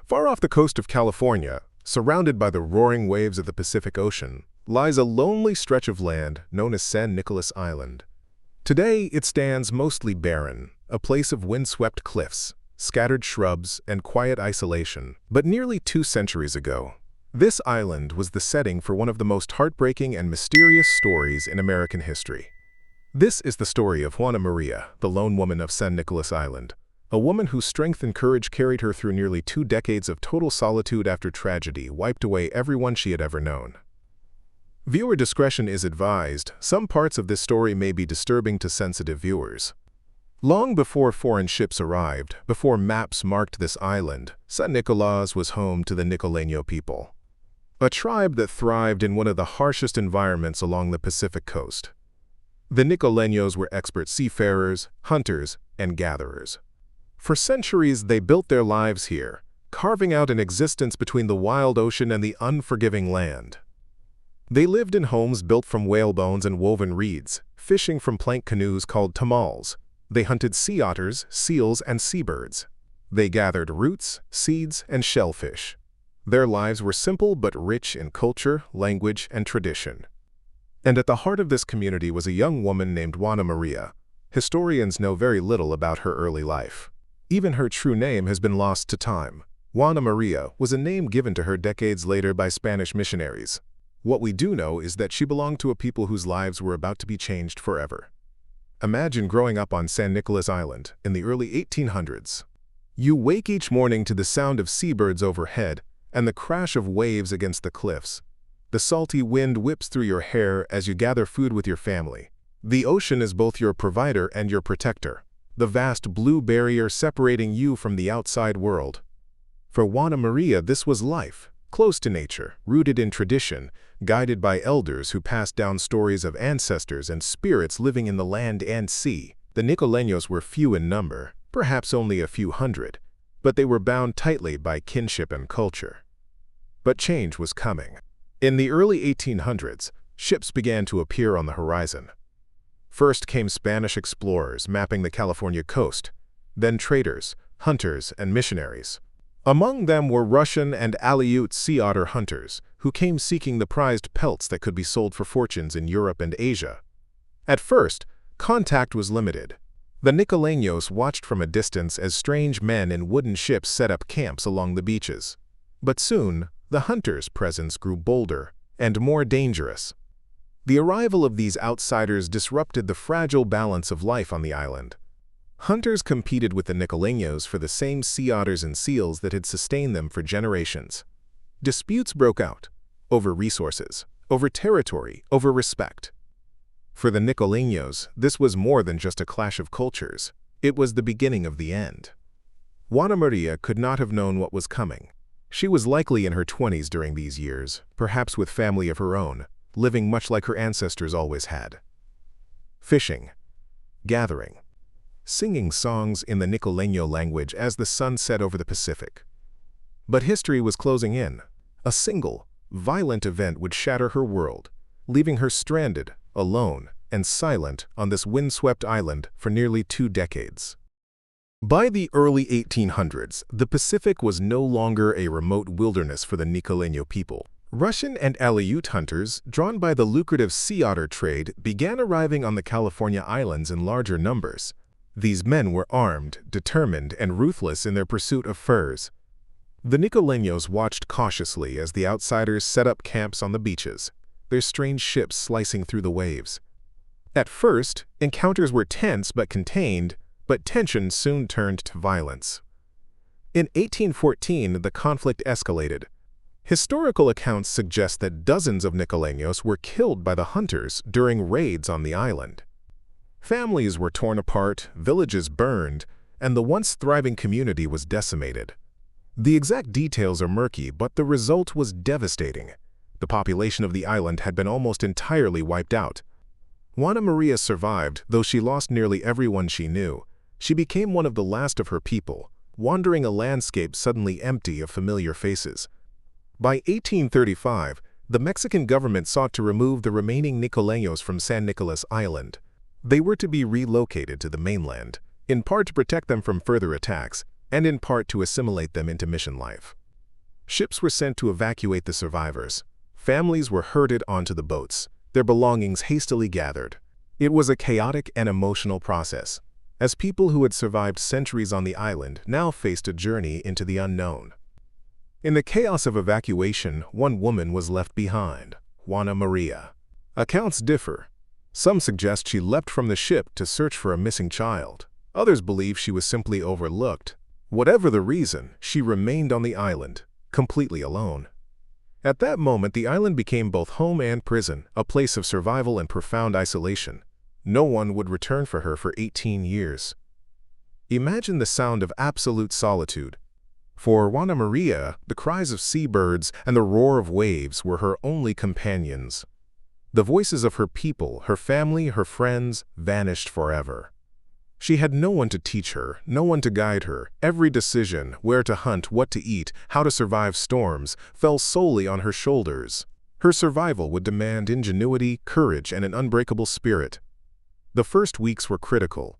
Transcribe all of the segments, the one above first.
Far off the coast of California, surrounded by the roaring waves of the Pacific Ocean, lies a lonely stretch of land known as San Nicolas Island. Today, it stands mostly barren, a place of windswept cliffs, scattered shrubs, and quiet isolation. But nearly 2 centuries ago, this island was the setting for one of the most heartbreaking and mysterious stories in American history. This is the story of Juana Maria, the lone woman of San Nicolas Island, a woman whose strength and courage carried her through nearly 2 decades of total solitude after tragedy wiped away everyone she had ever known. Viewer discretion is advised. Some parts of this story may be disturbing to sensitive viewers. Long before foreign ships arrived, before maps marked this island, San Nicolas was home to the Nicoleño people, a tribe that thrived in one of the harshest environments along the Pacific coast. The Nicoleños were expert seafarers, hunters, and gatherers. For centuries, they built their lives here, carving out an existence between the wild ocean and the unforgiving land. They lived in homes built from whale bones and woven reeds, fishing from plank canoes called tamals. They hunted sea otters, seals, and seabirds. They gathered roots, seeds, and shellfish. Their lives were simple but rich in culture, language, and tradition. And at the heart of this community was a young woman named Juana Maria. Historians know very little about her early life. Even her true name has been lost to time. Juana Maria was a name given to her decades later by Spanish missionaries. What we do know is that she belonged to a people whose lives were about to be changed forever. Imagine growing up on San Nicolas Island in the early 1800s. You wake each morning to the sound of seabirds overhead and the crash of waves against the cliffs. The salty wind whips through your hair as you gather food with your family. The ocean is both your provider and your protector, the vast blue barrier separating you from the outside world. For Juana Maria, this was life, close to nature, rooted in tradition, guided by elders who passed down stories of ancestors and spirits living in the land and sea. The Nicoleños were few in number, perhaps only a few hundred, but they were bound tightly by kinship and culture. But change was coming. In the early 1800s, ships began to appear on the horizon. First came Spanish explorers mapping the California coast, then traders, hunters, and missionaries. Among them were Russian and Aleut sea otter hunters, who came seeking the prized pelts that could be sold for fortunes in Europe and Asia. At first, contact was limited. The Nicoleños watched from a distance as strange men in wooden ships set up camps along the beaches. But soon, the hunters' presence grew bolder and more dangerous. The arrival of these outsiders disrupted the fragile balance of life on the island. Hunters competed with the Nicoleños for the same sea otters and seals that had sustained them for generations. Disputes broke out over resources, over territory, over respect. For the Nicoleños, this was more than just a clash of cultures. It was the beginning of the end. Juana Maria could not have known what was coming. She was likely in her 20s during these years, perhaps with family of her own, living much like her ancestors always had. Fishing, gathering, singing songs in the Nicoleño language as the sun set over the Pacific. But history was closing in. A single, violent event would shatter her world, leaving her stranded, alone, and silent on this windswept island for nearly 2 decades. By the early 1800s, the Pacific was no longer a remote wilderness for the Nicoleño people. Russian and Aleut hunters, drawn by the lucrative sea otter trade, began arriving on the California islands in larger numbers. These men were armed, determined, and ruthless in their pursuit of furs. The Nicoleños watched cautiously as the outsiders set up camps on the beaches, their strange ships slicing through the waves. At first, encounters were tense but contained, but tension soon turned to violence. In 1814, the conflict escalated. Historical accounts suggest that dozens of Nicoleños were killed by the hunters during raids on the island. Families were torn apart, villages burned, and the once thriving community was decimated. The exact details are murky, but the result was devastating. The population of the island had been almost entirely wiped out. Juana Maria survived, though she lost nearly everyone she knew. She became one of the last of her people, wandering a landscape suddenly empty of familiar faces. By 1835, the Mexican government sought to remove the remaining Nicoleños from San Nicolas Island. They were to be relocated to the mainland, in part to protect them from further attacks, and in part to assimilate them into mission life. Ships were sent to evacuate the survivors. Families were herded onto the boats, their belongings hastily gathered. It was a chaotic and emotional process, as people who had survived centuries on the island now faced a journey into the unknown. In the chaos of evacuation, one woman was left behind, Juana Maria. Accounts differ. Some suggest she leapt from the ship to search for a missing child. Others believe she was simply overlooked. Whatever the reason, she remained on the island, completely alone. At that moment, the island became both home and prison, a place of survival and profound isolation. No one would return for her for 18 years. Imagine the sound of absolute solitude. For Juana Maria, the cries of seabirds and the roar of waves were her only companions. The voices of her people, her family, her friends, vanished forever. She had no one to teach her, no one to guide her. Every decision, where to hunt, what to eat, how to survive storms, fell solely on her shoulders. Her survival would demand ingenuity, courage, and an unbreakable spirit. The first weeks were critical.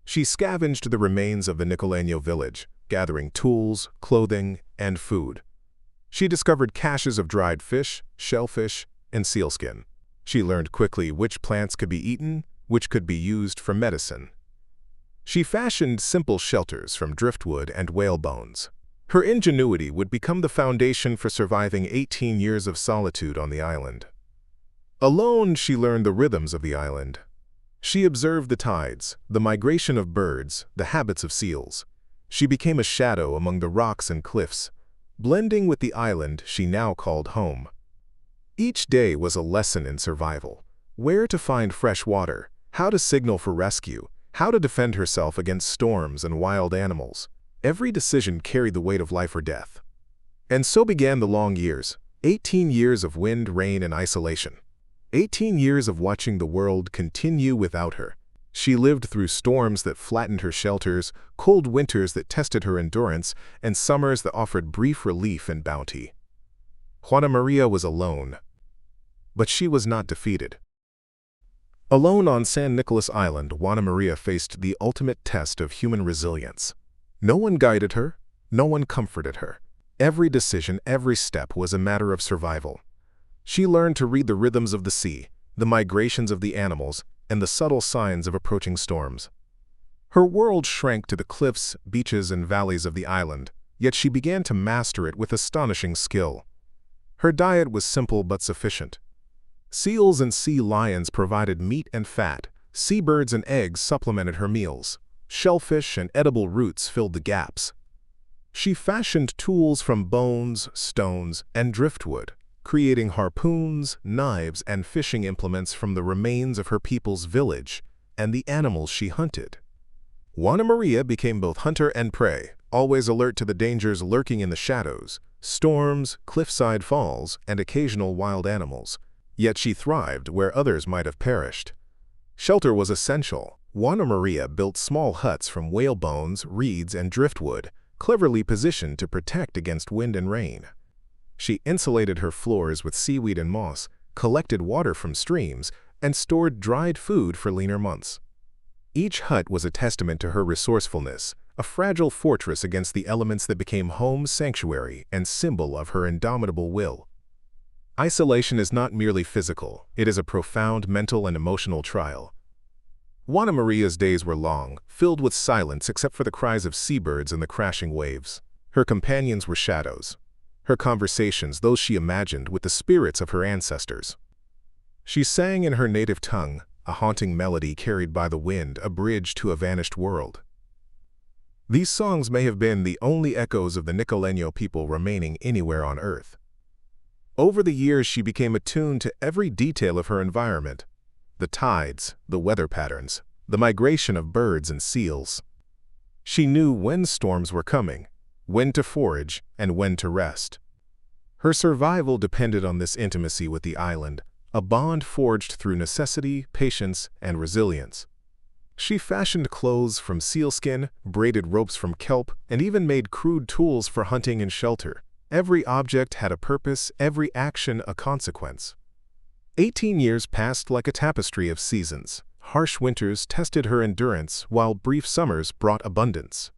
She scavenged the remains of the Nicoleño village, gathering tools, clothing, and food. She discovered caches of dried fish, shellfish, and sealskin. She learned quickly which plants could be eaten, which could be used for medicine. She fashioned simple shelters from driftwood and whale bones. Her ingenuity would become the foundation for surviving 18 years of solitude on the island. Alone, she learned the rhythms of the island. She observed the tides, the migration of birds, the habits of seals. She became a shadow among the rocks and cliffs, blending with the island she now called home. Each day was a lesson in survival: where to find fresh water, how to signal for rescue, how to defend herself against storms and wild animals. Every decision carried the weight of life or death. And so began the long years, 18 years of wind, rain, and isolation. 18 years of watching the world continue without her. She lived through storms that flattened her shelters, cold winters that tested her endurance, and summers that offered brief relief and bounty. Juana Maria was alone, but she was not defeated. Alone on San Nicolas Island, Juana Maria faced the ultimate test of human resilience. No one guided her, no one comforted her. Every decision, every step was a matter of survival. She learned to read the rhythms of the sea, the migrations of the animals, and the subtle signs of approaching storms. Her world shrank to the cliffs, beaches, and valleys of the island, yet she began to master it with astonishing skill. Her diet was simple but sufficient. Seals and sea lions provided meat and fat. Seabirds and eggs supplemented her meals. Shellfish and edible roots filled the gaps. She fashioned tools from bones, stones, and driftwood, creating harpoons, knives, and fishing implements from the remains of her people's village and the animals she hunted. Juana Maria became both hunter and prey, always alert to the dangers lurking in the shadows, storms, cliffside falls, and occasional wild animals. Yet she thrived where others might have perished. Shelter was essential. Juana Maria built small huts from whale bones, reeds, and driftwood, cleverly positioned to protect against wind and rain. She insulated her floors with seaweed and moss, collected water from streams, and stored dried food for leaner months. Each hut was a testament to her resourcefulness, a fragile fortress against the elements that became home, sanctuary, and symbol of her indomitable will. Isolation is not merely physical, it is a profound mental and emotional trial. Juana Maria's days were long, filled with silence except for the cries of seabirds and the crashing waves. Her companions were shadows. Her conversations, those she imagined, with the spirits of her ancestors. She sang in her native tongue, a haunting melody carried by the wind, a bridge to a vanished world. These songs may have been the only echoes of the Nicoleño people remaining anywhere on Earth. Over the years, she became attuned to every detail of her environment: the tides, the weather patterns, the migration of birds and seals. She knew when storms were coming, when to forage, and when to rest. Her survival depended on this intimacy with the island, a bond forged through necessity, patience, and resilience. She fashioned clothes from sealskin, braided ropes from kelp, and even made crude tools for hunting and shelter. Every object had a purpose, every action a consequence. 18 years passed like a tapestry of seasons. Harsh winters tested her endurance, while brief summers brought abundance.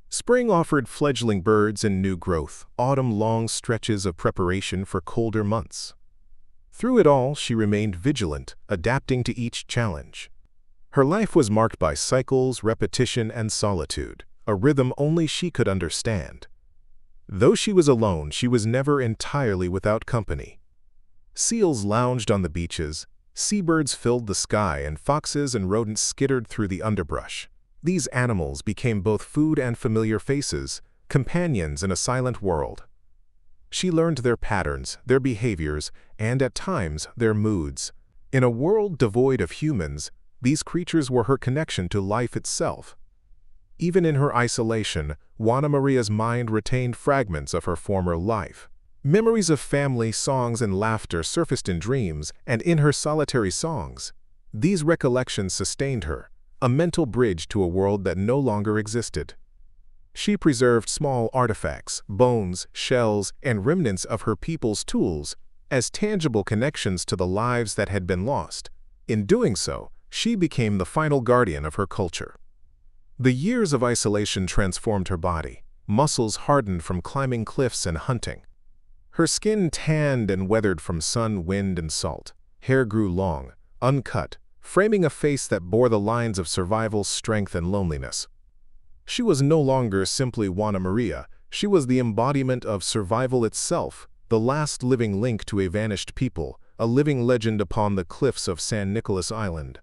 Spring offered fledgling birds and new growth, autumn long stretches of preparation for colder months. Through it all, she remained vigilant, adapting to each challenge. Her life was marked by cycles, repetition, and solitude, a rhythm only she could understand. Though she was alone, she was never entirely without company. Seals lounged on the beaches, seabirds filled the sky, and foxes and rodents skittered through the underbrush. These animals became both food and familiar faces, companions in a silent world. She learned their patterns, their behaviors, and at times their moods. In a world devoid of humans, these creatures were her connection to life itself. Even in her isolation, Juana Maria's mind retained fragments of her former life. Memories of family, songs, and laughter surfaced in dreams and in her solitary songs. These recollections sustained her, a mental bridge to a world that no longer existed. She preserved small artifacts, bones, shells, and remnants of her people's tools as tangible connections to the lives that had been lost. In doing so, she became the final guardian of her culture. The years of isolation transformed her body. Muscles hardened from climbing cliffs and hunting. Her skin tanned and weathered from sun, wind, and salt. Hair grew long, uncut, framing a face that bore the lines of survival, strength, and loneliness. She was no longer simply Juana Maria. She was the embodiment of survival itself, the last living link to a vanished people, a living legend upon the cliffs of San Nicolas Island.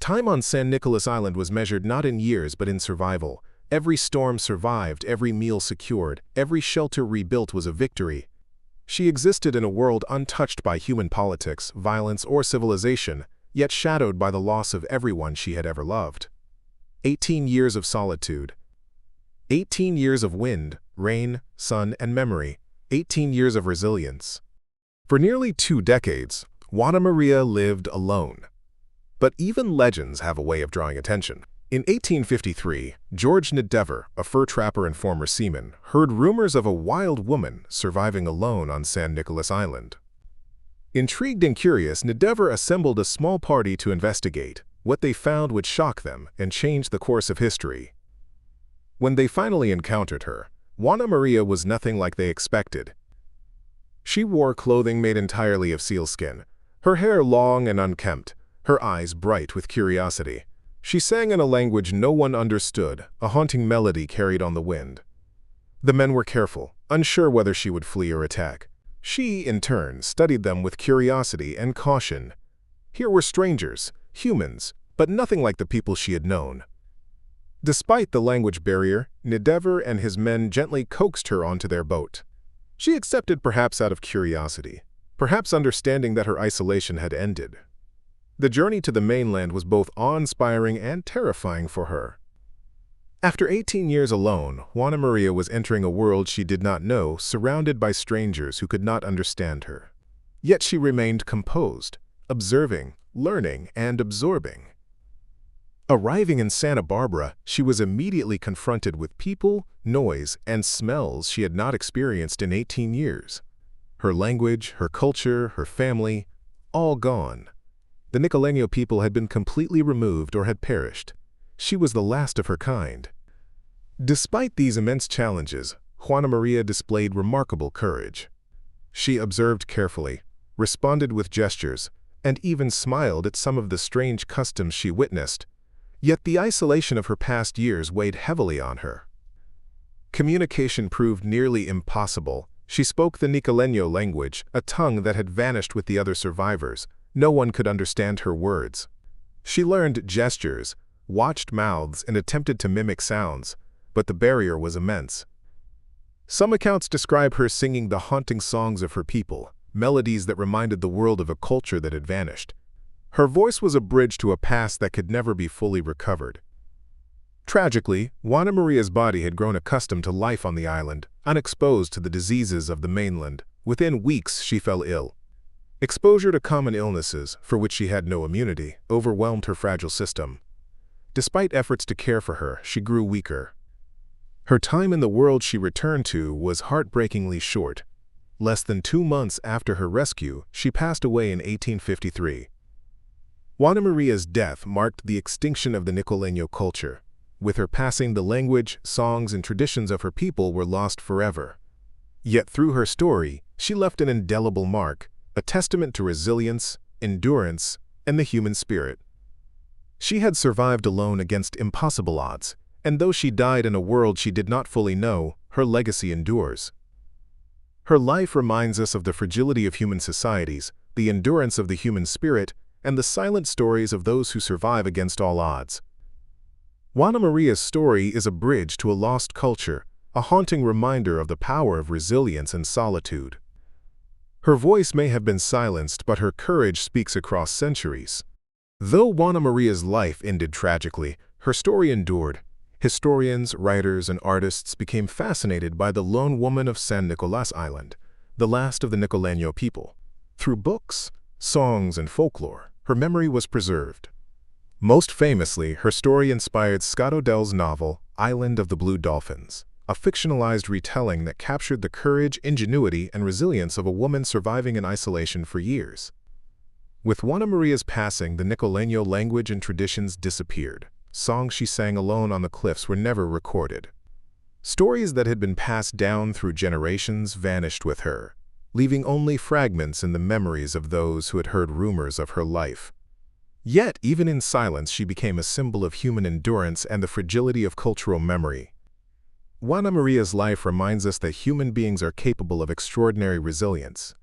Time on San Nicolas Island was measured not in years but in survival. Every storm survived, every meal secured, every shelter rebuilt was a victory. She existed in a world untouched by human politics, violence, or civilization, yet shadowed by the loss of everyone she had ever loved. 18 years of solitude. 18 years of wind, rain, sun, and memory. 18 years of resilience. For nearly 2 decades, Juana Maria lived alone. But even legends have a way of drawing attention. In 1853, George Nicoleño, a fur trapper and former seaman, heard rumors of a wild woman surviving alone on San Nicolas Island. Intrigued and curious, Nicoleño assembled a small party to investigate. What they found would shock them and change the course of history. When they finally encountered her, Juana Maria was nothing like they expected. She wore clothing made entirely of sealskin, her hair long and unkempt, her eyes bright with curiosity. She sang in a language no one understood, a haunting melody carried on the wind. The men were careful, unsure whether she would flee or attack. She, in turn, studied them with curiosity and caution. Here were strangers, humans, but nothing like the people she had known. Despite the language barrier, Nicoleño and his men gently coaxed her onto their boat. She accepted, perhaps out of curiosity, perhaps understanding that her isolation had ended. The journey to the mainland was both awe-inspiring and terrifying for her. After 18 years alone, Juana Maria was entering a world she did not know, surrounded by strangers who could not understand her. Yet she remained composed, observing, learning, and absorbing. Arriving in Santa Barbara, she was immediately confronted with people, noise, and smells she had not experienced in 18 years. Her language, her culture, her family, all gone. The Nicoleño people had been completely removed or had perished. She was the last of her kind. Despite these immense challenges, Juana Maria displayed remarkable courage. She observed carefully, responded with gestures, and even smiled at some of the strange customs she witnessed. Yet the isolation of her past years weighed heavily on her. Communication proved nearly impossible. She spoke the Nicoleño language, a tongue that had vanished with the other survivors. No one could understand her words. She learned gestures, watched mouths, and attempted to mimic sounds, but the barrier was immense. Some accounts describe her singing the haunting songs of her people, melodies that reminded the world of a culture that had vanished. Her voice was a bridge to a past that could never be fully recovered. Tragically, Juana Maria's body had grown accustomed to life on the island, unexposed to the diseases of the mainland. Within weeks, she fell ill. Exposure to common illnesses, for which she had no immunity, overwhelmed her fragile system. Despite efforts to care for her, she grew weaker. Her time in the world she returned to was heartbreakingly short. Less than 2 months after her rescue, she passed away in 1853. Juana Maria's death marked the extinction of the Nicoleño culture. With her passing, the language, songs, and traditions of her people were lost forever. Yet through her story, she left an indelible mark, a testament to resilience, endurance, and the human spirit. She had survived alone against impossible odds, and though she died in a world she did not fully know, her legacy endures. Her life reminds us of the fragility of human societies, the endurance of the human spirit, and the silent stories of those who survive against all odds. Juana Maria's story is a bridge to a lost culture, a haunting reminder of the power of resilience and solitude. Her voice may have been silenced, but her courage speaks across centuries. Though Juana Maria's life ended tragically, her story endured. Historians, writers, and artists became fascinated by the lone woman of San Nicolas Island, the last of the Nicoleño people. Through books, songs, and folklore, her memory was preserved. Most famously, her story inspired Scott Odell's novel, Island of the Blue Dolphins, a fictionalized retelling that captured the courage, ingenuity, and resilience of a woman surviving in isolation for years. With Juana Maria's passing, the Nicoleño language and traditions disappeared. Songs she sang alone on the cliffs were never recorded. Stories that had been passed down through generations vanished with her, leaving only fragments in the memories of those who had heard rumors of her life. Yet, even in silence, she became a symbol of human endurance and the fragility of cultural memory. Juana Maria's life reminds us that human beings are capable of extraordinary resilience.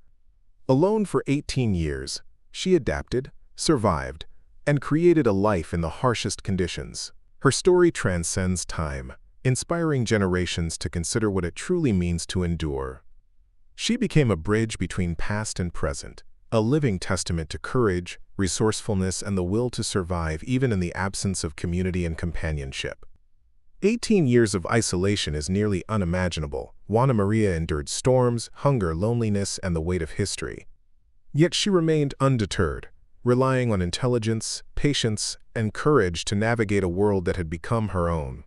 Alone for 18 years, she adapted, survived, and created a life in the harshest conditions. Her story transcends time, inspiring generations to consider what it truly means to endure. She became a bridge between past and present, a living testament to courage, resourcefulness, and the will to survive even in the absence of community and companionship. 18 years of isolation is nearly unimaginable. Juana Maria endured storms, hunger, loneliness, and the weight of history. Yet she remained undeterred, relying on intelligence, patience, and courage to navigate a world that had become her own.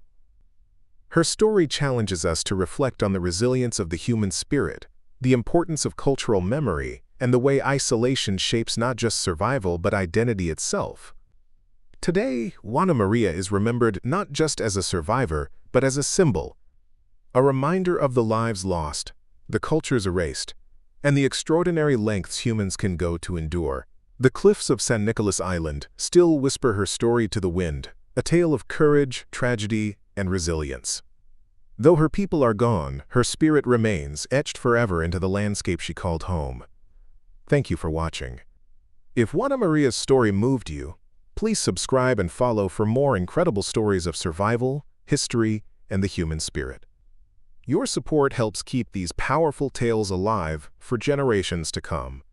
Her story challenges us to reflect on the resilience of the human spirit, the importance of cultural memory, and the way isolation shapes not just survival but identity itself. Today, Juana Maria is remembered not just as a survivor, but as a symbol, a reminder of the lives lost, the cultures erased, and the extraordinary lengths humans can go to endure. The cliffs of San Nicolas Island still whisper her story to the wind, a tale of courage, tragedy, and resilience. Though her people are gone, her spirit remains, etched forever into the landscape she called home. Thank you for watching. If Juana Maria's story moved you, please subscribe and follow for more incredible stories of survival, history, and the human spirit. Your support helps keep these powerful tales alive for generations to come.